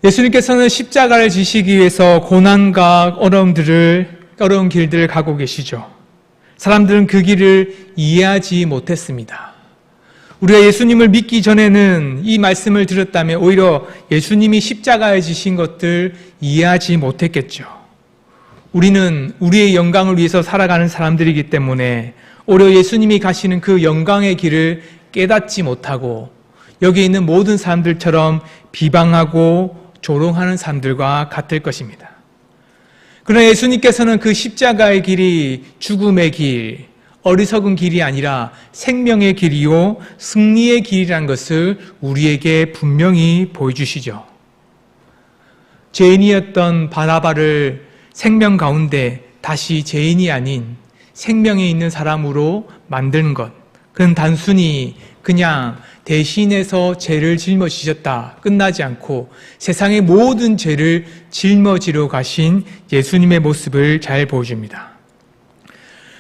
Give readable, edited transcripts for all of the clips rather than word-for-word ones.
예수님께서는 십자가를 지시기 위해서 고난과 어려운 길들을 가고 계시죠. 사람들은 그 길을 이해하지 못했습니다. 우리가 예수님을 믿기 전에는 이 말씀을 들었다면 오히려 예수님이 십자가에 지신 것들 이해하지 못했겠죠. 우리는 우리의 영광을 위해서 살아가는 사람들이기 때문에 오히려 예수님이 가시는 그 영광의 길을 깨닫지 못하고 여기 있는 모든 사람들처럼 비방하고 조롱하는 사람들과 같을 것입니다. 그러나 예수님께서는 그 십자가의 길이 죽음의 길, 어리석은 길이 아니라 생명의 길이요 승리의 길이라는 것을 우리에게 분명히 보여주시죠. 죄인이었던 바나바를 생명 가운데 다시 죄인이 아닌 생명에 있는 사람으로 만드는 것, 그건 단순히 그냥 대신해서 죄를 짊어지셨다 끝나지 않고 세상의 모든 죄를 짊어지러 가신 예수님의 모습을 잘 보여줍니다.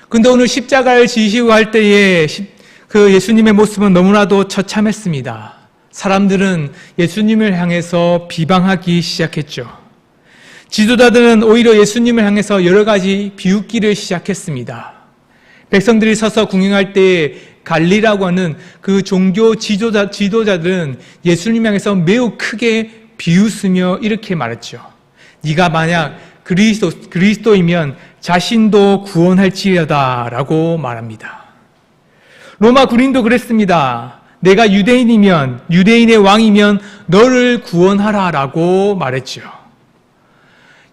근데 오늘 십자가를 지시고 할 때에 그 예수님의 모습은 너무나도 처참했습니다. 사람들은 예수님을 향해서 비방하기 시작했죠. 지도자들은 오히려 예수님을 향해서 여러 가지 비웃기를 시작했습니다. 백성들이 서서 궁행할 때에 갈리라고 하는 그 종교 지도자들은 예수님 향해서 매우 크게 비웃으며 이렇게 말했죠. 네가 만약 그리스도이면 자신도 구원할지어다 라고 말합니다. 로마 군인도 그랬습니다. 내가 유대인이면 유대인의 왕이면 너를 구원하라 라고 말했죠.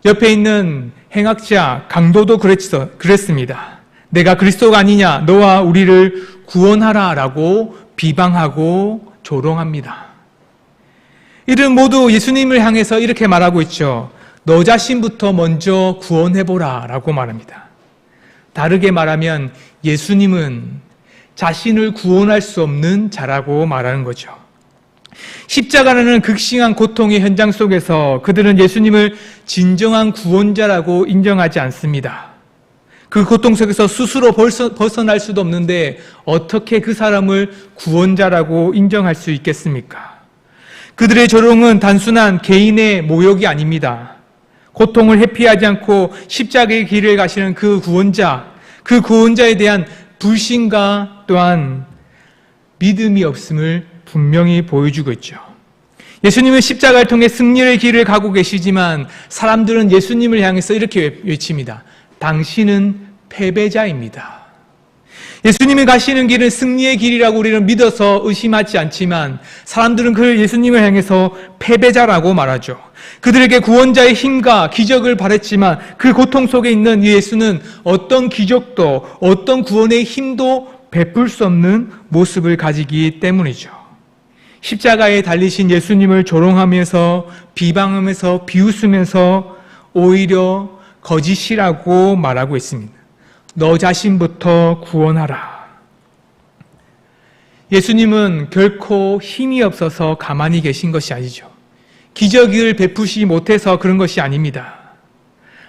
옆에 있는 행학자 강도도 그랬습니다. 내가 그리스도가 아니냐 너와 우리를 구원하라 라고 비방하고 조롱합니다. 이들은 모두 예수님을 향해서 이렇게 말하고 있죠. 너 자신부터 먼저 구원해보라 라고 말합니다. 다르게 말하면 예수님은 자신을 구원할 수 없는 자라고 말하는 거죠. 십자가라는 극심한 고통의 현장 속에서 그들은 예수님을 진정한 구원자라고 인정하지 않습니다. 그 고통 속에서 스스로 벗어날 수도 없는데 어떻게 그 사람을 구원자라고 인정할 수 있겠습니까? 그들의 조롱은 단순한 개인의 모욕이 아닙니다. 고통을 회피하지 않고 십자가의 길을 가시는 그 구원자에 대한 불신과 또한 믿음이 없음을 분명히 보여주고 있죠. 예수님은 십자가를 통해 승리의 길을 가고 계시지만 사람들은 예수님을 향해서 이렇게 외칩니다. 당신은 패배자입니다. 예수님이 가시는 길은 승리의 길이라고 우리는 믿어서 의심하지 않지만 사람들은 그 예수님을 향해서 패배자라고 말하죠. 그들에게 구원자의 힘과 기적을 바랬지만 그 고통 속에 있는 예수는 어떤 기적도 어떤 구원의 힘도 베풀 수 없는 모습을 가지기 때문이죠. 십자가에 달리신 예수님을 조롱하면서 비방하면서 비웃으면서 오히려 거짓이라고 말하고 있습니다. 너 자신부터 구원하라. 예수님은 결코 힘이 없어서 가만히 계신 것이 아니죠. 기적을 베푸시지 못해서 그런 것이 아닙니다.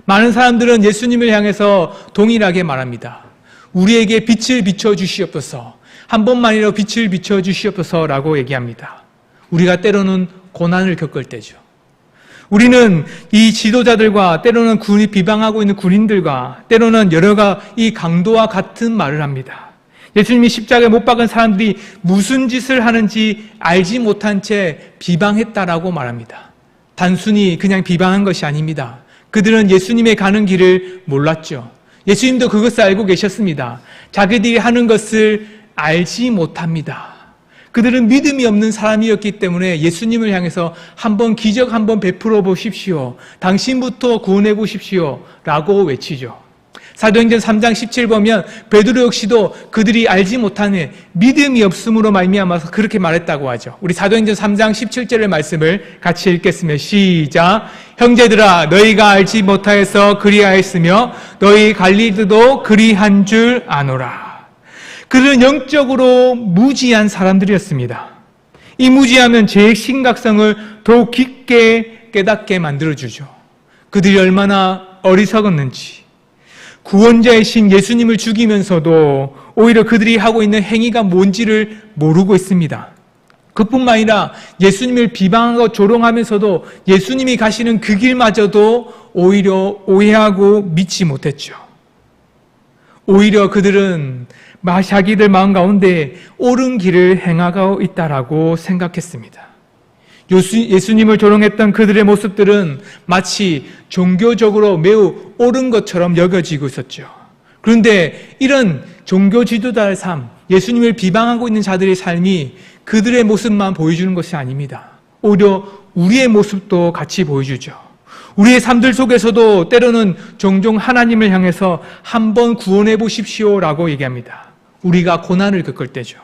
많은 사람들은 예수님을 향해서 동일하게 말합니다. 우리에게 빛을 비춰주시옵소서. 한 번만이라도 빛을 비춰주시옵소서라고 얘기합니다. 우리가 때로는 고난을 겪을 때죠. 우리는 이 지도자들과 때로는 비방하고 있는 군인들과 때로는 여러가 이 강도와 같은 말을 합니다. 예수님이 십자가에 못 박은 사람들이 무슨 짓을 하는지 알지 못한 채 비방했다라고 말합니다. 단순히 그냥 비방한 것이 아닙니다. 그들은 예수님의 가는 길을 몰랐죠. 예수님도 그것을 알고 계셨습니다. 자기들이 하는 것을 알지 못합니다. 그들은 믿음이 없는 사람이었기 때문에 예수님을 향해서 한번 기적 한번 베풀어 보십시오. 당신부터 구원해 보십시오. 라고 외치죠. 사도행전 3장 17 보면 베드로 역시도 그들이 알지 못하는 믿음이 없음으로 말미암아서 그렇게 말했다고 하죠. 우리 사도행전 3장 17절의 말씀을 같이 읽겠습니다. 시작. 형제들아 너희가 알지 못하여서 그리하였으며 너희 갈릴리도 그리한 줄 아노라. 그들은 영적으로 무지한 사람들이었습니다. 이 무지하면 죄의 심각성을 더욱 깊게 깨닫게 만들어주죠. 그들이 얼마나 어리석었는지, 구원자이신 예수님을 죽이면서도 오히려 그들이 하고 있는 행위가 뭔지를 모르고 있습니다. 그뿐만 아니라 예수님을 비방하고 조롱하면서도 예수님이 가시는 그 길마저도 오히려 오해하고 믿지 못했죠. 오히려 그들은 자기들 마음 가운데 옳은 길을 행하고 있다라고 생각했습니다. 예수님을 조롱했던 그들의 모습들은 마치 종교적으로 매우 옳은 것처럼 여겨지고 있었죠. 그런데 이런 종교 지도자의 삶, 예수님을 비방하고 있는 자들의 삶이 그들의 모습만 보여주는 것이 아닙니다. 오히려 우리의 모습도 같이 보여주죠. 우리의 삶들 속에서도 때로는 종종 하나님을 향해서 한번 구원해 보십시오라고 얘기합니다. 우리가 고난을 겪을 때죠.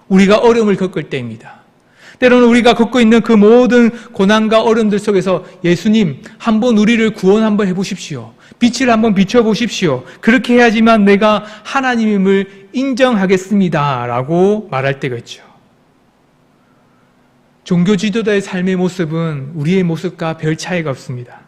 우리가 어려움을 겪을 때입니다. 때로는 우리가 겪고 있는 그 모든 고난과 어려움들 속에서 예수님, 한번 우리를 구원 한번 해보십시오. 빛을 한번 비춰보십시오. 그렇게 해야지만 내가 하나님임을 인정하겠습니다. 라고 말할 때가 있죠. 종교 지도자의 삶의 모습은 우리의 모습과 별 차이가 없습니다.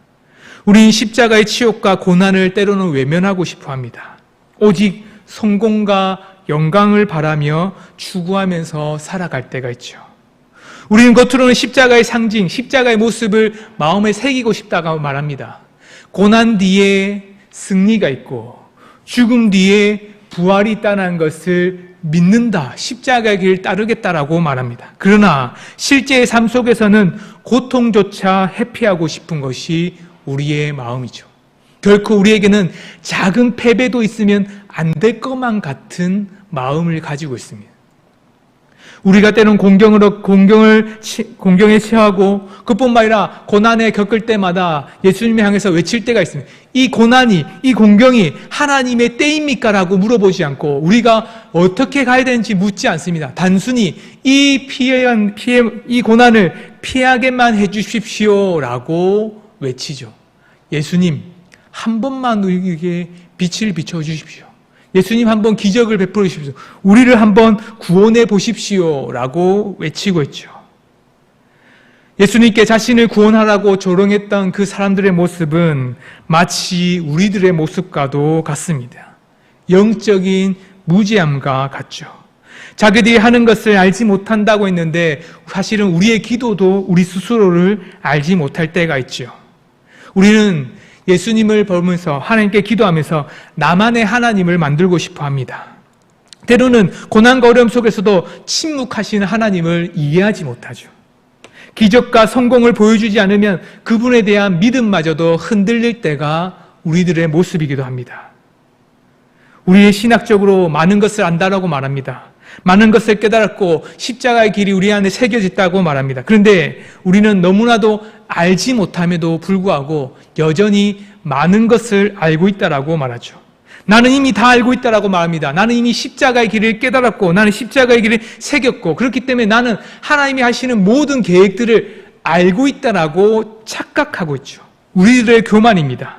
우리는 십자가의 치욕과 고난을 때로는 외면하고 싶어 합니다. 오직 성공과 영광을 바라며 추구하면서 살아갈 때가 있죠. 우리는 겉으로는 십자가의 상징, 십자가의 모습을 마음에 새기고 싶다고 말합니다. 고난 뒤에 승리가 있고 죽음 뒤에 부활이 있다는 것을 믿는다, 십자가의 길을 따르겠다라고 말합니다. 그러나 실제의 삶 속에서는 고통조차 회피하고 싶은 것이 우리의 마음이죠. 결코 우리에게는 작은 패배도 있으면 안 될 것만 같은 마음을 가지고 있습니다. 우리가 때론 공경에 취하고 그뿐만 아니라 고난에 겪을 때마다 예수님을 향해서 외칠 때가 있습니다. 이 고난이, 이 공경이 하나님의 때입니까? 라고 물어보지 않고 우리가 어떻게 가야 되는지 묻지 않습니다. 단순히 이 고난을 피하게만 해주십시오 라고 외치죠. 예수님, 한 번만 우리에게 빛을 비춰주십시오. 예수님 한번 기적을 베풀어 주십시오. 우리를 한번 구원해 보십시오 라고 외치고 있죠. 예수님께 자신을 구원하라고 조롱했던 그 사람들의 모습은 마치 우리들의 모습과도 같습니다. 영적인 무지함과 같죠. 자기들이 하는 것을 알지 못한다고 했는데 사실은 우리의 기도도 우리 스스로를 알지 못할 때가 있죠. 우리는 예수님을 보면서 하나님께 기도하면서 나만의 하나님을 만들고 싶어 합니다. 때로는 고난과 어려움 속에서도 침묵하시는 하나님을 이해하지 못하죠. 기적과 성공을 보여주지 않으면 그분에 대한 믿음마저도 흔들릴 때가 우리들의 모습이기도 합니다. 우리의 신학적으로 많은 것을 안다라고 말합니다. 많은 것을 깨달았고 십자가의 길이 우리 안에 새겨졌다고 말합니다. 그런데 우리는 너무나도 알지 못함에도 불구하고 여전히 많은 것을 알고 있다라고 말하죠. 나는 이미 다 알고 있다라고 말합니다. 나는 이미 십자가의 길을 깨달았고 나는 십자가의 길을 새겼고 그렇기 때문에 나는 하나님이 하시는 모든 계획들을 알고 있다라고 착각하고 있죠. 우리들의 교만입니다.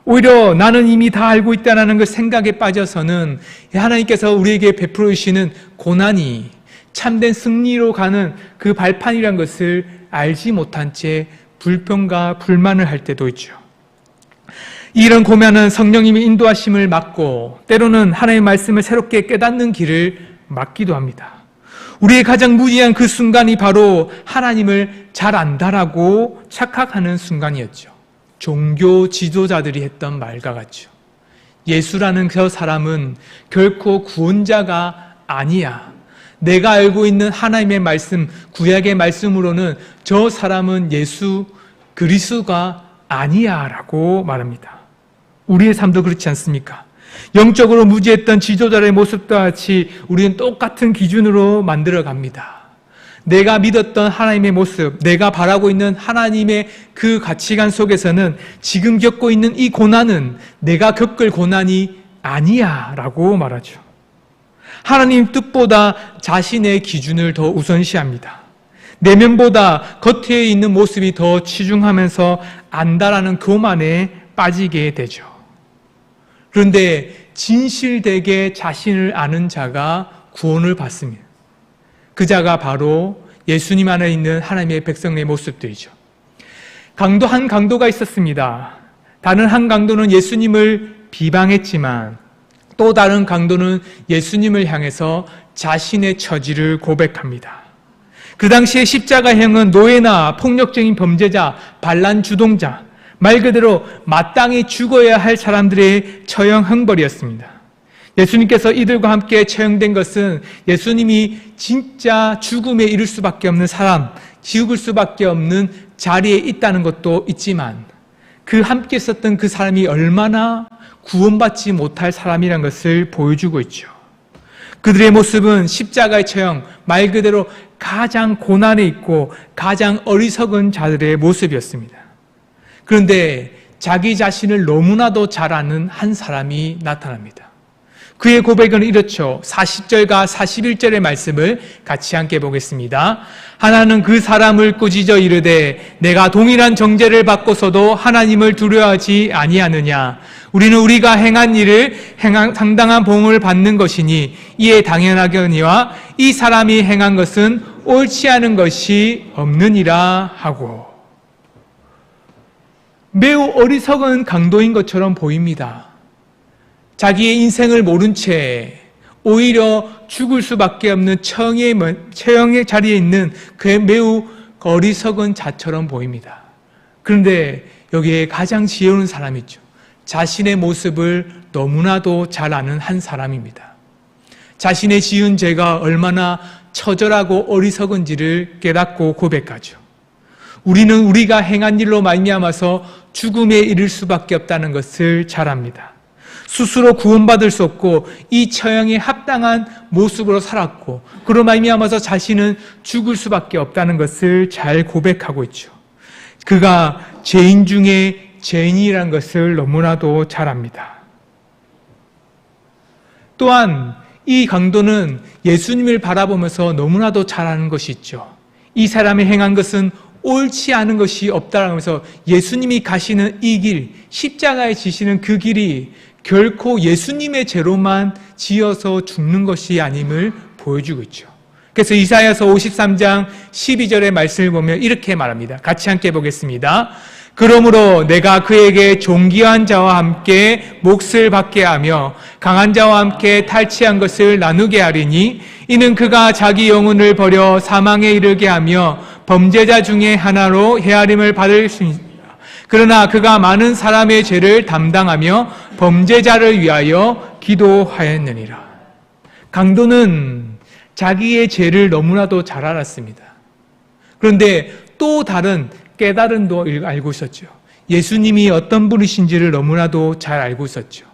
오히려 나는 이미 다 알고 있다는 그 생각에 빠져서는 하나님께서 우리에게 베풀어 주시는 고난이 참된 승리로 가는 그 발판이란 것을 알지 못한 채 불평과 불만을 할 때도 있죠. 이런 고면은 성령님의 인도하심을 막고 때로는 하나님의 말씀을 새롭게 깨닫는 길을 막기도 합니다. 우리의 가장 무지한 그 순간이 바로 하나님을 잘 안다라고 착각하는 순간이었죠. 종교 지도자들이 했던 말과 같죠. 예수라는 그 사람은 결코 구원자가 아니야. 내가 알고 있는 하나님의 말씀, 구약의 말씀으로는 저 사람은 예수 그리스도가 아니야 라고 말합니다. 우리의 삶도 그렇지 않습니까? 영적으로 무지했던 지도자의 모습과 같이 우리는 똑같은 기준으로 만들어갑니다. 내가 믿었던 하나님의 모습, 내가 바라고 있는 하나님의 그 가치관 속에서는 지금 겪고 있는 이 고난은 내가 겪을 고난이 아니야 라고 말하죠. 하나님 뜻보다 자신의 기준을 더 우선시합니다. 내면보다 겉에 있는 모습이 더 치중하면서 안다라는 교만에 빠지게 되죠. 그런데 진실되게 자신을 아는 자가 구원을 받습니다. 그 자가 바로 예수님 안에 있는 하나님의 백성의 모습들이죠. 한 강도가 있었습니다. 다른 한 강도는 예수님을 비방했지만 또 다른 강도는 예수님을 향해서 자신의 처지를 고백합니다. 그 당시에 십자가형은 노예나 폭력적인 범죄자, 반란 주동자, 말 그대로 마땅히 죽어야 할 사람들의 처형 형벌이었습니다. 예수님께서 이들과 함께 처형된 것은 예수님이 진짜 죽음에 이를 수밖에 없는 사람, 죽을 수밖에 없는 자리에 있다는 것도 있지만 그 함께 있었던 그 사람이 얼마나 구원받지 못할 사람이라는 것을 보여주고 있죠. 그들의 모습은 십자가의 처형, 말 그대로 가장 고난에 있고 가장 어리석은 자들의 모습이었습니다. 그런데 자기 자신을 너무나도 잘 아는 한 사람이 나타납니다. 그의 고백은 이렇죠. 40절과 41절의 말씀을 같이 함께 보겠습니다. 하나는 그 사람을 꾸짖어 이르되 내가 동일한 정죄를 받고서도 하나님을 두려워하지 아니하느냐. 우리는 우리가 행한 일을 상당한 보응을 받는 것이니 이에 당연하거니와 이 사람이 행한 것은 옳지 않은 것이 없느니라 하고, 매우 어리석은 강도인 것처럼 보입니다. 자기의 인생을 모른 채 오히려 죽을 수밖에 없는 처형의 자리에 있는 그 매우 어리석은 자처럼 보입니다. 그런데 여기에 가장 지혜로운 사람이 있죠. 자신의 모습을 너무나도 잘 아는 한 사람입니다. 자신의 지은 죄가 얼마나 처절하고 어리석은지를 깨닫고 고백하죠. 우리는 우리가 행한 일로 말미암아서 죽음에 이를 수밖에 없다는 것을 잘 압니다. 스스로 구원받을 수 없고 이 처형에 합당한 모습으로 살았고 그로 말미암아서 자신은 죽을 수밖에 없다는 것을 잘 고백하고 있죠. 그가 죄인 중에 죄인이라는 것을 너무나도 잘 압니다. 또한 이 강도는 예수님을 바라보면서 너무나도 잘 아는 것이 있죠. 이 사람이 행한 것은 옳지 않은 것이 없다라면서 예수님이 가시는 이 길, 십자가에 지시는 그 길이 결코 예수님의 죄로만 지어서 죽는 것이 아님을 보여주고 있죠. 그래서 이사야서 53장 12절의 말씀을 보면 이렇게 말합니다. 같이 함께 보겠습니다. 그러므로 내가 그에게 존귀한 자와 함께 몫을 받게 하며 강한 자와 함께 탈취한 것을 나누게 하리니 이는 그가 자기 영혼을 버려 사망에 이르게 하며 범죄자 중에 하나로 헤아림을 받을 수 있습니다. 그러나 그가 많은 사람의 죄를 담당하며 범죄자를 위하여 기도하였느니라. 강도는 자기의 죄를 너무나도 잘 알았습니다. 그런데 또 다른 깨달음도 알고 있었죠. 예수님이 어떤 분이신지를 너무나도 잘 알고 있었죠.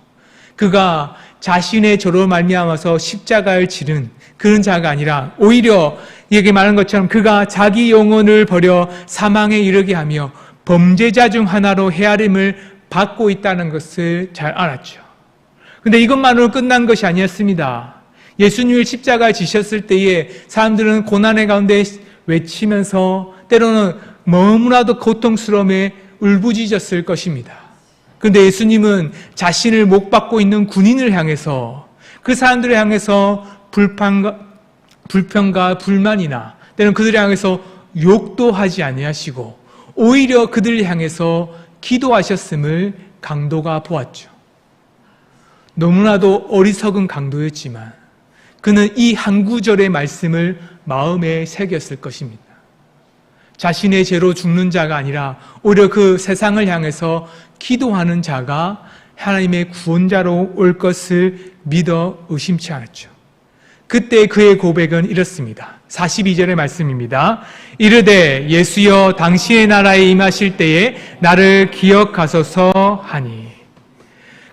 그가 자신의 죄로 말미암아서 십자가를 치른 그런 자가 아니라 오히려 여기 말한 것처럼 그가 자기 영혼을 버려 사망에 이르게 하며 범죄자 중 하나로 헤아림을 받고 있다는 것을 잘 알았죠. 그런데 이것만으로 끝난 것이 아니었습니다. 예수님을 십자가에 지셨을 때에 사람들은 고난의 가운데 외치면서 때로는 너무나도 고통스러움에 울부짖었을 것입니다. 그런데 예수님은 자신을 못 받고 있는 군인을 향해서 그 사람들을 향해서 불평과 불만이나 때로는 그들을 향해서 욕도 하지 아니하시고 오히려 그들을 향해서 기도하셨음을 강도가 보았죠. 너무나도 어리석은 강도였지만 그는 이 한 구절의 말씀을 마음에 새겼을 것입니다. 자신의 죄로 죽는 자가 아니라 오히려 그 세상을 향해서 기도하는 자가 하나님의 구원자로 올 것을 믿어 의심치 않았죠. 그때 그의 고백은 이렇습니다. 42절의 말씀입니다. 이르되 예수여 당신의 나라에 임하실 때에 나를 기억하소서 하니.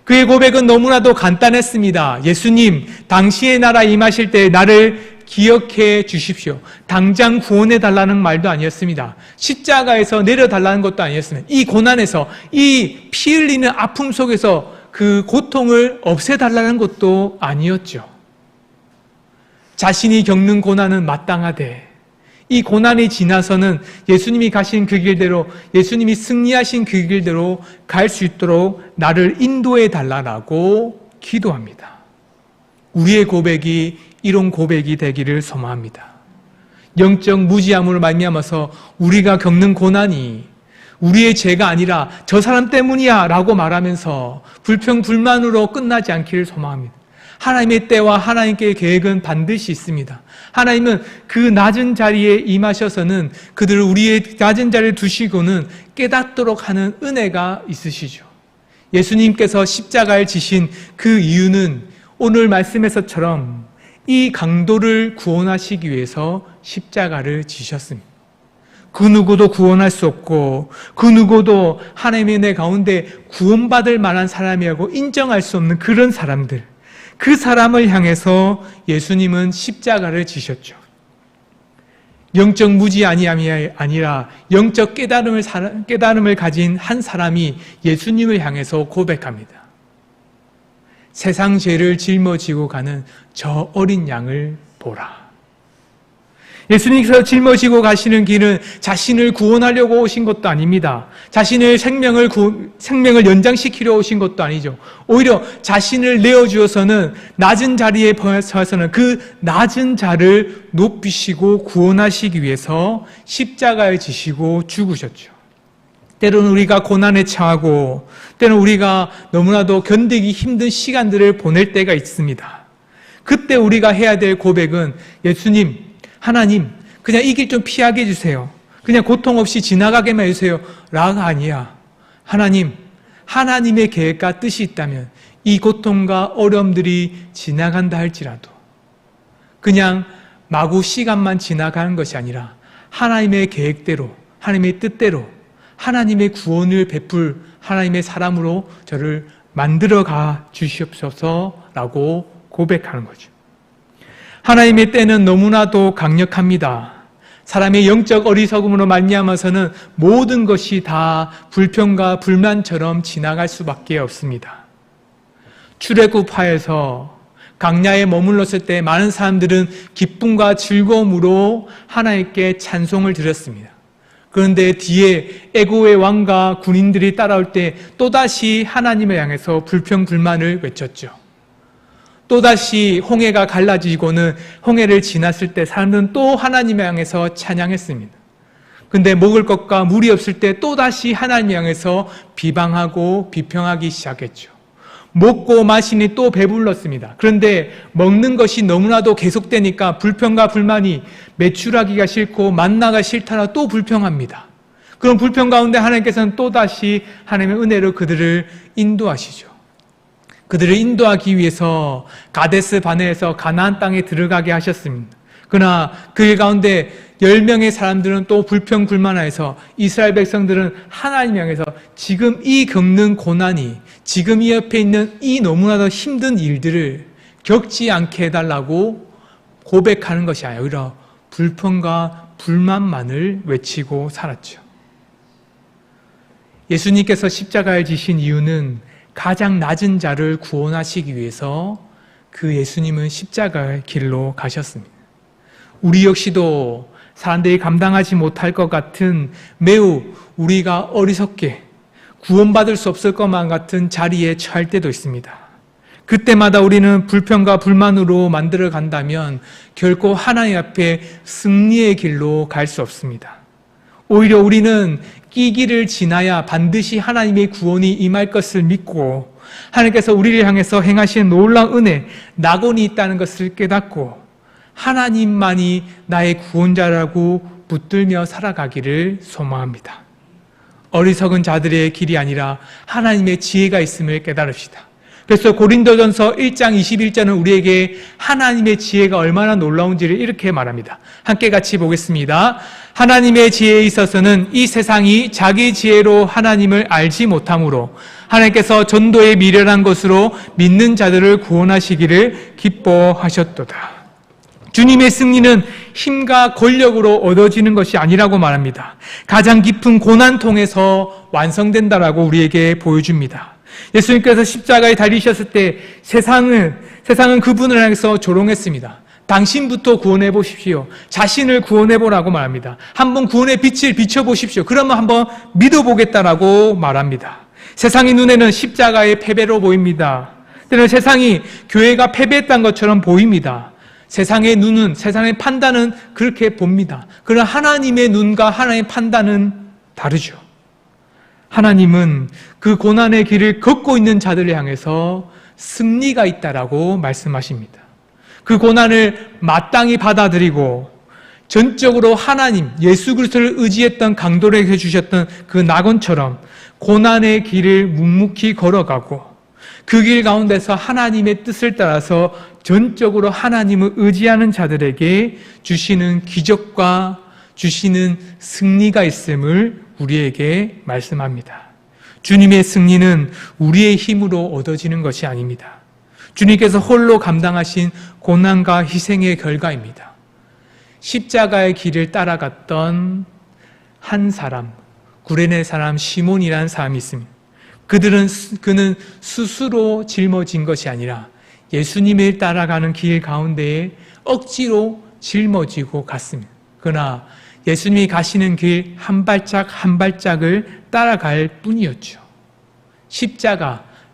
그의 고백은 너무나도 간단했습니다. 예수님, 당신의 나라에 임하실 때에 나를 기억해 주십시오. 당장 구원해 달라는 말도 아니었습니다. 십자가에서 내려달라는 것도 아니었습니다. 이 고난에서, 이 피 흘리는 아픔 속에서 그 고통을 없애달라는 것도 아니었죠. 자신이 겪는 고난은 마땅하되 이 고난이 지나서는 예수님이 가신 그 길대로, 예수님이 승리하신 그 길대로 갈 수 있도록 나를 인도해 달라고 기도합니다. 우리의 고백이 이런 고백이 되기를 소망합니다. 영적 무지함으로 말미암아서 우리가 겪는 고난이 우리의 죄가 아니라 저 사람 때문이야 라고 말하면서 불평불만으로 끝나지 않기를 소망합니다. 하나님의 때와 하나님께 계획은 반드시 있습니다. 하나님은 그 낮은 자리에 임하셔서는 그들을 우리의 낮은 자리에 두시고는 깨닫도록 하는 은혜가 있으시죠. 예수님께서 십자가를 지신 그 이유는 오늘 말씀에서처럼 이 강도를 구원하시기 위해서 십자가를 지셨습니다. 그 누구도 구원할 수 없고 그 누구도 하나님의 은혜 가운데 구원받을 만한 사람이라고 인정할 수 없는 그런 사람들, 그 사람을 향해서 예수님은 십자가를 지셨죠. 영적 무지함이 아니라 영적 깨달음을 가진 한 사람이 예수님을 향해서 고백합니다. 세상 죄를 짊어지고 가는 저 어린 양을 보라. 예수님께서 짊어지고 가시는 길은 자신을 구원하려고 오신 것도 아닙니다. 자신의 생명을 연장시키려 오신 것도 아니죠. 오히려 자신을 내어주어서는 낮은 자리에 서서는 그 낮은 자를 높이시고 구원하시기 위해서 십자가에 지시고 죽으셨죠. 때로는 우리가 고난에 처하고 때로는 우리가 너무나도 견디기 힘든 시간들을 보낼 때가 있습니다. 그때 우리가 해야 될 고백은 예수님, 하나님, 그냥 이 길 좀 피하게 해주세요. 그냥 고통 없이 지나가게만 해주세요. 라가 아니야. 하나님, 하나님의 계획과 뜻이 있다면 이 고통과 어려움들이 지나간다 할지라도 그냥 마구 시간만 지나가는 것이 아니라 하나님의 계획대로, 하나님의 뜻대로 하나님의 구원을 베풀 하나님의 사람으로 저를 만들어가 주시옵소서라고 고백하는 거죠. 하나님의 때는 너무나도 강력합니다. 사람의 영적 어리석음으로 말미암아서는 모든 것이 다 불평과 불만처럼 지나갈 수밖에 없습니다. 출애굽하에서 광야에 머물렀을 때 많은 사람들은 기쁨과 즐거움으로 하나님께 찬송을 드렸습니다. 그런데 뒤에 애고의 왕과 군인들이 따라올 때 또다시 하나님을 향해서 불평불만을 외쳤죠. 또다시 홍해가 갈라지고는 홍해를 지났을 때 사람들은 또 하나님을 향해서 찬양했습니다. 근데 먹을 것과 물이 없을 때 또다시 하나님을 향해서 비방하고 비평하기 시작했죠. 먹고 마시니 또 배불렀습니다. 그런데 먹는 것이 너무나도 계속되니까 불평과 불만이 매출하기가 싫고 만나가 싫다나 또 불평합니다. 그런 불평 가운데 하나님께서는 또다시 하나님의 은혜로 그들을 인도하시죠. 그들을 인도하기 위해서 가데스 바네에서 가나안 땅에 들어가게 하셨습니다. 그러나 그 가운데 10명의 사람들은 또 불평불만하여서 이스라엘 백성들은 하나님 향해서 지금 이 겪는 고난이, 지금 이 옆에 있는 이 너무나도 힘든 일들을 겪지 않게 해달라고 고백하는 것이 아니라 오히려 불평과 불만만을 외치고 살았죠. 예수님께서 십자가에 지신 이유는 가장 낮은 자를 구원하시기 위해서 그 예수님은 십자가의 길로 가셨습니다. 우리 역시도 사람들이 감당하지 못할 것 같은 매우 우리가 어리석게 구원받을 수 없을 것만 같은 자리에 처할 때도 있습니다. 그때마다 우리는 불평과 불만으로 만들어 간다면 결코 하나님 앞에 승리의 길로 갈 수 없습니다. 오히려 우리는 이 길을 지나야 반드시 하나님의 구원이 임할 것을 믿고 하나님께서 우리를 향해서 행하시는 놀라운 은혜, 낙원이 있다는 것을 깨닫고 하나님만이 나의 구원자라고 붙들며 살아가기를 소망합니다. 어리석은 자들의 길이 아니라 하나님의 지혜가 있음을 깨달읍시다. 그래서 고린도전서 1장 21절은 우리에게 하나님의 지혜가 얼마나 놀라운지를 이렇게 말합니다. 함께 같이 보겠습니다. 하나님의 지혜에 있어서는 이 세상이 자기 지혜로 하나님을 알지 못하므로 하나님께서 전도에 미련한 것으로 믿는 자들을 구원하시기를 기뻐하셨도다. 주님의 승리는 힘과 권력으로 얻어지는 것이 아니라고 말합니다. 가장 깊은 고난 통해서 완성된다라고 우리에게 보여줍니다. 예수님께서 십자가에 달리셨을 때 세상은 그분을 향해서 조롱했습니다. 당신부터 구원해 보십시오. 자신을 구원해 보라고 말합니다. 한번 구원의 빛을 비춰보십시오. 그러면 한번 믿어보겠다라고 말합니다. 세상의 눈에는 십자가의 패배로 보입니다. 때로는 세상이 교회가 패배했던 것처럼 보입니다. 세상의 눈은, 세상의 판단은 그렇게 봅니다. 그러나 하나님의 눈과 하나님의 판단은 다르죠. 하나님은 그 고난의 길을 걷고 있는 자들을 향해서 승리가 있다라고 말씀하십니다. 그 고난을 마땅히 받아들이고 전적으로 하나님, 예수 그리스도를 의지했던 강도에게 해주셨던 그 낙원처럼 고난의 길을 묵묵히 걸어가고 그 길 가운데서 하나님의 뜻을 따라서 전적으로 하나님을 의지하는 자들에게 주시는 기적과 주시는 승리가 있음을 우리에게 말씀합니다. 주님의 승리는 우리의 힘으로 얻어지는 것이 아닙니다. 주님께서 홀로 감당하신 고난과 희생의 결과입니다. 십자가의 길을 따라갔던 한 사람, 구레네 사람 시몬이라는 사람이 있습니다. 그는 스스로 짊어진 것이 아니라 예수님을 따라가는 길 가운데에 억지로 짊어지고 갔습니다. 그러나 예수님이 가시는 길 한 발짝 한 발짝을 따라갈 뿐이었죠.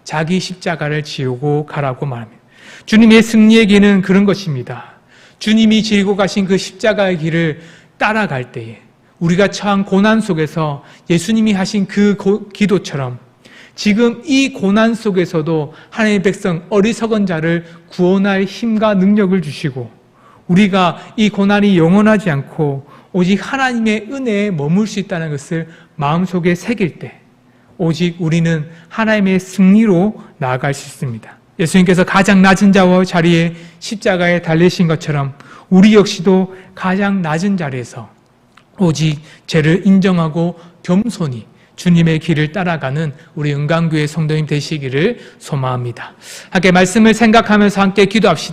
자기 십자가를 지우고 가라고 말합니다. 주님의 승리의 길은 그런 것입니다. 주님이 지고 가신 그 십자가의 길을 따라갈 때에 우리가 처한 고난 속에서 예수님이 하신 그 기도처럼 지금 이 고난 속에서도 하나님의 백성 어리석은 자를 구원할 힘과 능력을 주시고 우리가 이 고난이 영원하지 않고 오직 하나님의 은혜에 머물 수 있다는 것을 마음속에 새길 때 오직 우리는 하나님의 승리로 나아갈 수 있습니다. 예수님께서 가장 낮은 자리에 십자가에 달리신 것처럼 우리 역시도 가장 낮은 자리에서 오직 죄를 인정하고 겸손히 주님의 길을 따라가는 우리 은강교회 성도님 되시기를 소망합니다. 함께 말씀을 생각하면서 함께 기도합시다.